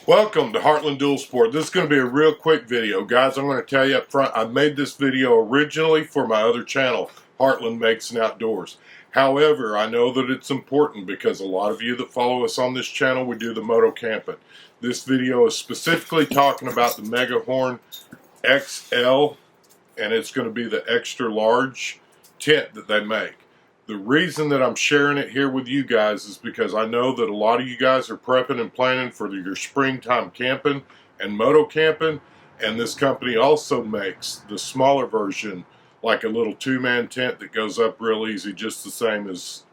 Welcome to Heartland Dual Sport. This is going to be a real quick video. Guys, I'm going to tell you up front, I made this video originally for my other channel, Heartland Makes and Outdoors. However, I know that it's important because a lot of you that follow us on this channel, we do the moto camping. This video is specifically talking about the Megahorn XL, and it's going to be the extra large tent that they make. The reason that I'm sharing it here with you guys is because I know that a lot of you guys are prepping and planning for your springtime camping and moto camping, and this company also makes the smaller version, like a little two-man tent that goes up real easy, just the same as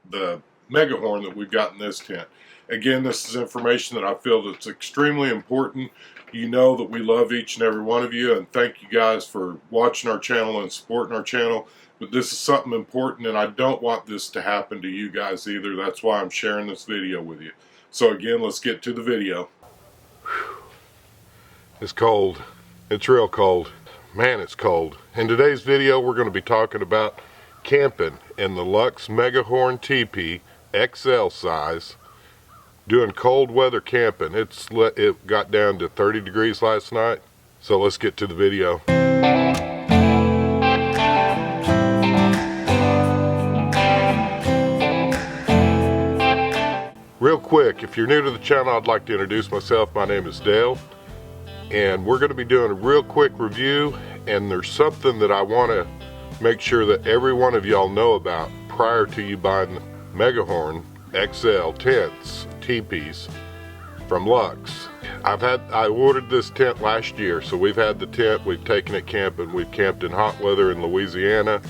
the Megahorn that we've got in this tent. Again, this is information that I feel that's extremely important. You know that we love each and every one of you, and thank you guys for watching our channel and supporting our channel. But this is something important, and I don't want this to happen to you guys either. That's why I'm sharing this video with you. So again, let's get to the video. It's cold. It's real cold. Man, it's cold. In today's video, we're going to be talking about camping in the Luxe Megahorn TP XL size, doing cold weather camping. It got down to 30 degrees last night, so let's get to the video. Real quick, if you're new to the channel, I'd like to introduce myself. My name is Dale, and we're going to be doing a real quick review, and there's something that I want to make sure that every one of y'all know about prior to you buying Megahorn XL tents, teepees from Luxe. I ordered this tent last year, so we've had the tent, we've taken it camping, we've camped in hot weather in Louisiana,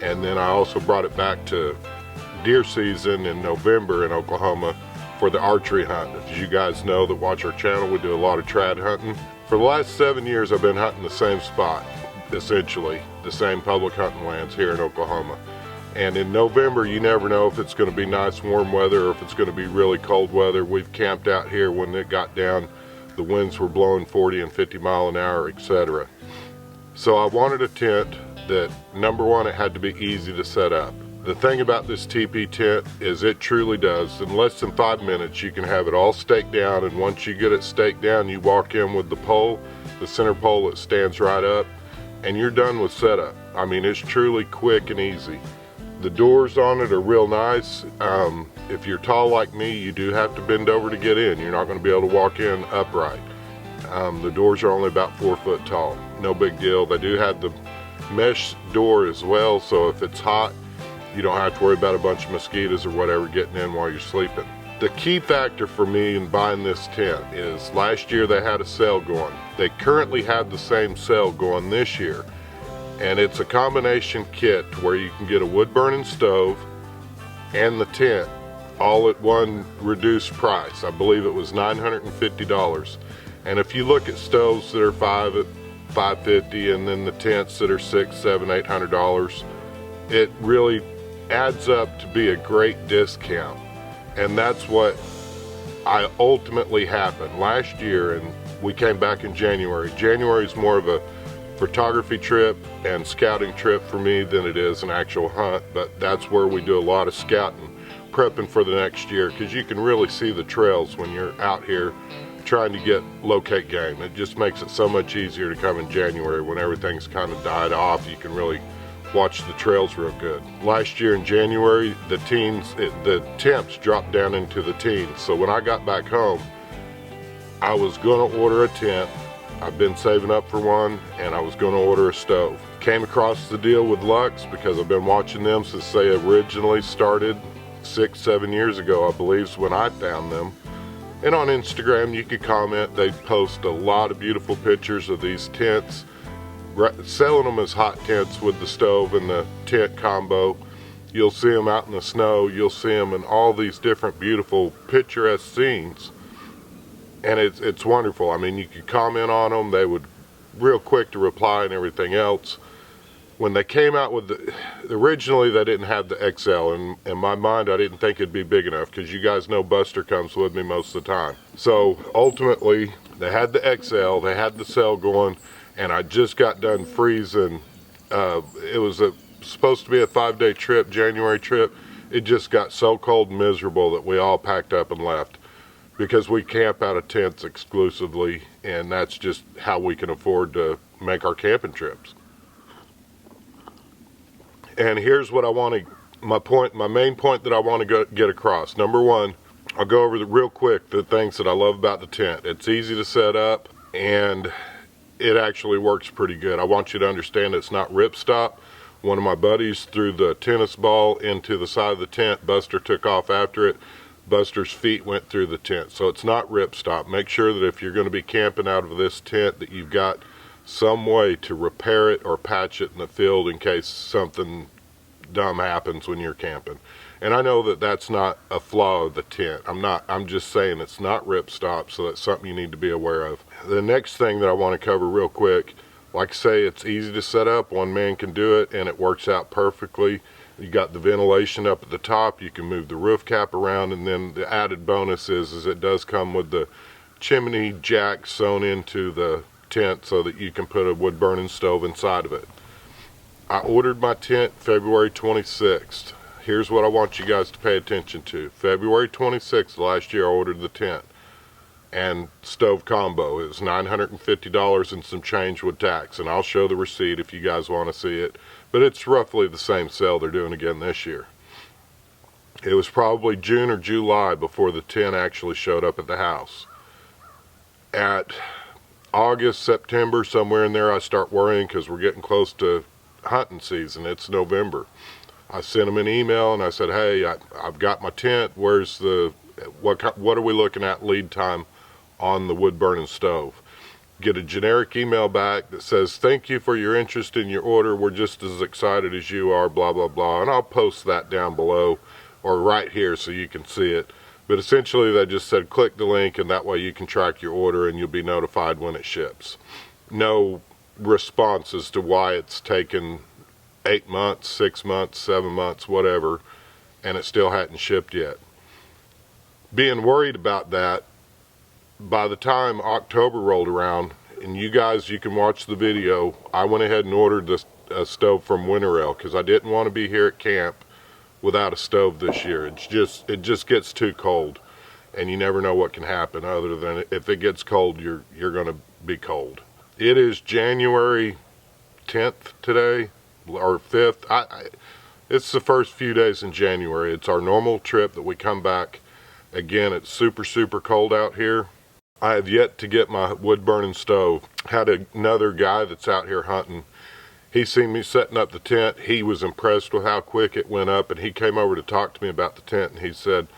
and then I also brought it back to deer season in November in Oklahoma for the archery hunt. As you guys know that watch our channel, we do a lot of trad hunting. For the last 7 years I've been hunting the same spot, essentially the same public hunting lands here in Oklahoma. And in November, you never know if it's going to be nice warm weather or if it's going to be really cold weather. We've camped out here when it got down, the winds were blowing 40 and 50 mile an hour, etc. So I wanted a tent that, number one, it had to be easy to set up. The thing about this teepee tent is it truly does, in less than 5 minutes you can have it all staked down, and once you get it staked down, you walk in with the pole, the center pole that stands right up, and you're done with setup. I mean, it's truly quick and easy. The doors on it are real nice. If you're tall like me, you do have to bend over to get in. You're not going to be able to walk in upright. The doors are only about 4 foot tall. No big deal. They do have the mesh door as well, so if it's hot, you don't have to worry about a bunch of mosquitoes or whatever getting in while you're sleeping. The key factor for me in buying this tent is last year they had a sale going. They currently have the same sale going this year. And it's a combination kit where you can get a wood burning stove and the tent all at one reduced price. I believe it was $950. And if you look at stoves that are $550 and then the tents that are $600, $700, $800, it really adds up to be a great discount. And that's what I ultimately happened last year, and we came back in January. January is more of a photography trip and scouting trip for me than it is an actual hunt, but that's where we do a lot of scouting, prepping for the next year, because you can really see the trails when you're out here trying to locate game. It just makes it so much easier to come in January when everything's kind of died off. You can really watch the trails real good. Last year in January, the temps dropped down into the teens. So when I got back home, I was going to order a tent. I've been saving up for one, and I was going to order a stove. Came across the deal with Luxe because I've been watching them since they originally started 6-7 years ago, I believe, is when I found them. And on Instagram, you could comment. They post a lot of beautiful pictures of these tents, selling them as hot tents with the stove and the tent combo. You'll see them out in the snow. You'll see them in all these different beautiful picturesque scenes, and it's wonderful. I mean, you could comment on them. They would real quick to reply and everything else. When they came out with originally they didn't have the XL, and in my mind I didn't think it'd be big enough, because you guys know Buster comes with me most of the time. So ultimately they had the XL, they had the sale going, and I just got done freezing. It was supposed to be a 5-day trip, January trip. It just got so cold and miserable that we all packed up and left. because we camp out of tents exclusively, and that's just how we can afford to make our camping trips. And here's what I want to, my main point that I want to get across. Number one, I'll go over real quick the things that I love about the tent. It's easy to set up, and it actually works pretty good. I want you to understand it's not ripstop. One of my buddies threw the tennis ball into the side of the tent. Buster took off after it. Buster's feet went through the tent. So it's not ripstop. Make sure that if you're going to be camping out of this tent that you've got some way to repair it or patch it in the field in case something dumb happens when you're camping. And I know that that's not a flaw of the tent. I'm just saying it's not ripstop, so that's something you need to be aware of. The next thing that I want to cover real quick, like I say, it's easy to set up. One man can do it, and it works out perfectly. You got the ventilation up at the top. You can move the roof cap around, and then the added bonus is it does come with the chimney jack sewn into the tent so that you can put a wood burning stove inside of it. I ordered my tent February 26th. Here's what I want you guys to pay attention to. February 26th last year I ordered the tent and stove combo. It was $950 and some change with tax, and I'll show the receipt if you guys want to see it, but it's roughly the same sale they're doing again this year. It was probably June or July before the tent actually showed up at the house. At August, September, somewhere in there, I start worrying because we're getting close to hunting season. It's November. I sent them an email and I said, hey, I've got my tent. Where's what are we looking at lead time on the wood burning stove? Get a generic email back that says, thank you for your interest in your order. We're just as excited as you are, blah, blah, blah. And I'll post that down below or right here so you can see it. But essentially they just said, click the link, and that way you can track your order and you'll be notified when it ships. No response as to why it's taken 8 months, 6 months, 7 months, whatever, and it still hadn't shipped yet. Being worried about that, by the time October rolled around, and you can watch the video, I went ahead and ordered a stove from Winterell because I didn't want to be here at camp without a stove this year. It just gets too cold, and you never know what can happen other than if it gets cold, you're going to be cold. It is January 10th today, or 5th. It's the first few days in January. It's our normal trip that we come back. Again, it's super, super cold out here. I have yet to get my wood burning stove. Had another guy that's out here hunting. He seen me setting up the tent. He was impressed with how quick it went up, and he came over to talk to me about the tent, and he said,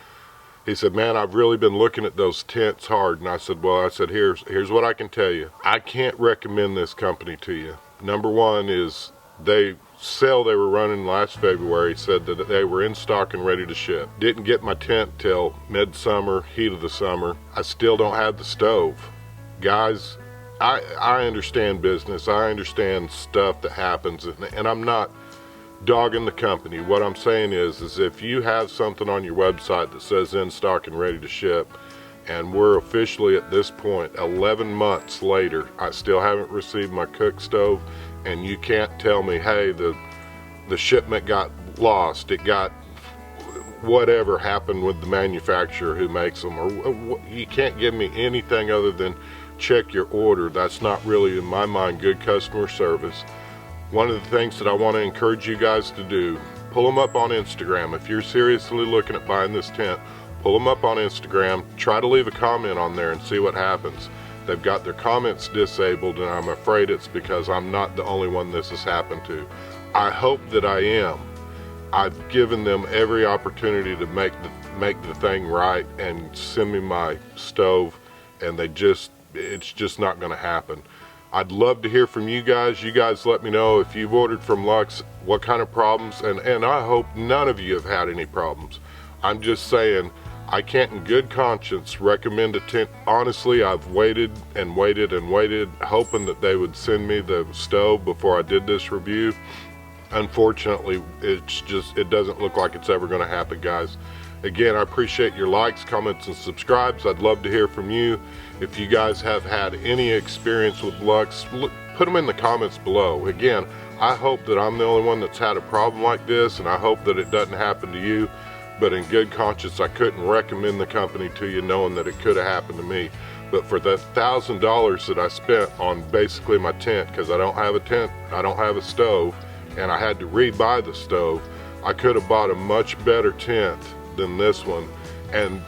man, I've really been looking at those tents hard. And I said, here's what I can tell you. I can't recommend this company to you. Number one is they were running last February said that they were in stock and ready to ship. Didn't get my tent till midsummer, heat of the summer. I still don't have the stove. Guys, I understand business. I understand stuff that happens, and I'm not dogging the company. What I'm saying is if you have something on your website that says in stock and ready to ship, and we're officially at this point 11 months later, I still haven't received my cook stove, and you can't tell me, hey, the shipment got lost, it got whatever happened with the manufacturer who makes them, or you can't give me anything other than check your order. That's not really, in my mind, good customer service. One of the things that I want to encourage you guys to do, pull them up on Instagram. If you're seriously looking at buying this tent, pull them up on Instagram, try to leave a comment on there and see what happens. They've got their comments disabled, and I'm afraid it's because I'm not the only one this has happened to. I hope that I am. I've given them every opportunity to make the thing right and send me my stove, and it's just not going to happen. I'd love to hear from you guys. You guys let me know if you've ordered from Luxe, what kind of problems, and I hope none of you have had any problems. I'm just saying, I can't in good conscience recommend a tent. Honestly, I've waited and waited and waited, hoping that they would send me the stove before I did this review. Unfortunately, it doesn't look like it's ever going to happen, guys. Again, I appreciate your likes, comments, and subscribes. I'd love to hear from you. If you guys have had any experience with Luxe, put them in the comments below. Again, I hope that I'm the only one that's had a problem like this, and I hope that it doesn't happen to you. but in good conscience I couldn't recommend the company to you, knowing that it could have happened to me. But for the $1,000 that I spent on basically my tent, because I don't have a tent, I don't have a stove, and I had to rebuy the stove, I could have bought a much better tent than this one and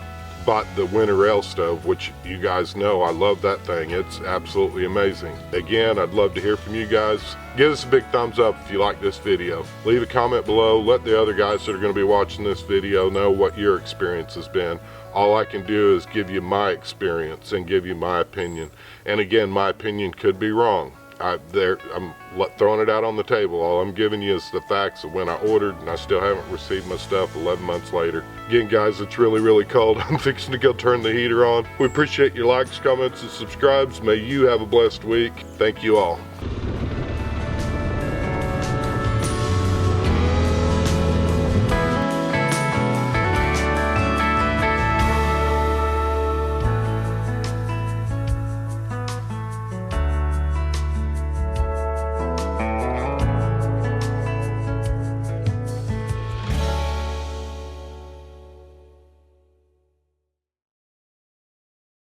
bought the winter L stove, which you guys know I love that thing. It's absolutely amazing. Again, I'd love to hear from you guys. Give us a big thumbs up if you like this video. Leave a comment below. Let the other guys that are going to be watching this video know what your experience has been. All I can do is give you my experience and give you my opinion. And again, my opinion could be wrong. I'm throwing it out on the table. All I'm giving you is the facts of when I ordered, and I still haven't received my stuff 11 months later. Again, guys, it's really, really cold. I'm fixing to go turn the heater on. We appreciate your likes, comments, and subscribes. May you have a blessed week. Thank you all.